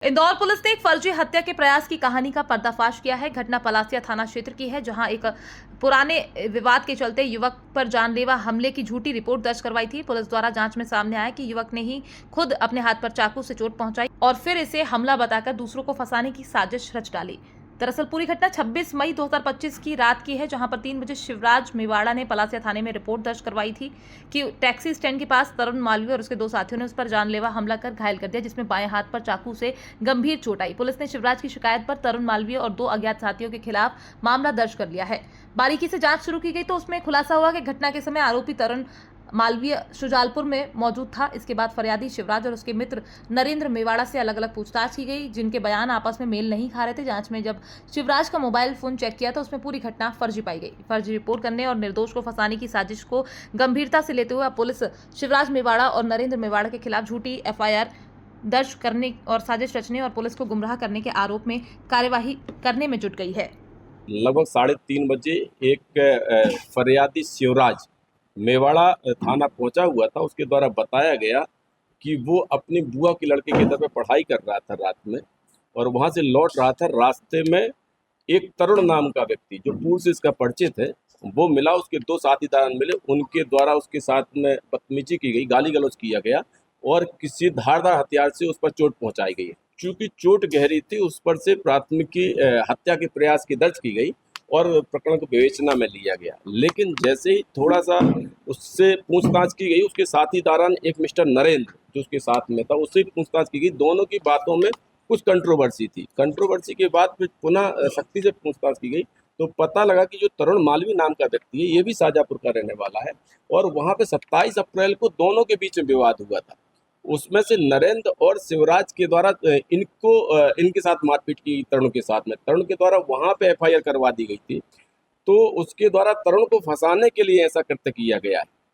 Indore police ने एक फर्जी हत्या के प्रयास की कहानी का पर्दाफाश किया है। घटना पलासिया थाना क्षेत्र की है, जहां एक पुराने विवाद के चलते युवक पर जानलेवा हमले की झूठी रिपोर्ट दर्ज करवाई थी। पुलिस द्वारा जांच में सामने आया कि युवक ने ही खुद अपने हाथ पर चाकू से चोट पहुंचाई और फिर इसे हमला बताकर दूसरों को फंसाने की साजिश रच डाली। दरअसल पूरी घटना 26 मई 2025 की रात की है, जहां पर 3 बजे शिवराज मेवाड़ा ने पलासिया थाने में रिपोर्ट दर्ज करवाई थी कि टैक्सी स्टैंड के पास तरुण मालवीय और उसके 2 साथियों ने उस पर जानलेवा हमला कर घायल कर दिया, जिसमें बाएं हाथ पर चाकू से गंभीर चोट आई। पुलिस ने शिवराज की शिकायत पर तरुण मालवीय और 2 अज्ञात साथियों के खिलाफ मामला दर्ज कर लिया है। बारीकी से जांच शुरू की गई तो उसमें खुलासा हुआ कि घटना के समय आरोपी तरुण मालवीय शुजालपुर में मौजूद था। इसके बाद फरियादी शिवराज और उसके मित्र नरेंद्र मेवाड़ा से अलग अलग पूछताछ की गई, जिनके बयान आपस में मेल नहीं खा रहे थे। जांच में जब शिवराज का मोबाइल फोन चेक किया तो उसमें पूरी घटना फर्जी पाई गई। फर्जी रिपोर्ट करने और निर्दोष को फंसाने की साजिश को गंभीरता से लेते हुए अब पुलिस शिवराज मेवाड़ा और नरेंद्र मेवाड़ा के खिलाफ झूठी एफआईआर दर्ज करने और साजिश रचने और पुलिस को गुमराह करने के आरोप में कार्यवाही करने में जुट गई है। लगभग 3:30 बजे एक फरियादी शिवराज मेवाड़ा थाना पहुंचा हुआ था। उसके द्वारा बताया गया कि वो अपनी बुआ के लड़के के घर पे पढ़ाई कर रहा था रात में, और वहां से लौट रहा था। रास्ते में एक तरुण नाम का व्यक्ति जो पूर्व से इसका परिचित है वो मिला। उसके 2 साथीदार मिले, उनके द्वारा उसके साथ में बदतमीजी की गई, गाली गलौज किया गया और किसी धारदार हथियार से उस पर चोट पहुंचाई गई। चूंकि चोट गहरी थी, उस पर से प्राथमिकी हत्या के प्रयास की दर्ज की गई और प्रकरण को विवेचना में लिया गया। लेकिन जैसे ही थोड़ा सा उससे पूछताछ की गई, उसके साथीदारान एक मिस्टर नरेंद्र जो उसके साथ में था, उससे पूछताछ की गई। दोनों की बातों में कुछ कंट्रोवर्सी थी। कंट्रोवर्सी के बाद फिर पुनः सख्ती से पूछताछ की गई तो पता लगा कि जो तरुण मालवीय नाम का व्यक्ति है ये भी शाजापुर का रहने वाला है, और वहाँ पे 27 अप्रैल को दोनों के बीच में विवाद हुआ था। उसमें से नरेंद्र और शिवराज के द्वारा इनके साथ मारपीट की तरुण के साथ में। तरुण के द्वारा वहां पे एफआईआर करवा दी गई थी। तो उसके द्वारा तरुण को फंसाने के लिए ऐसा कृत्य किया गया है।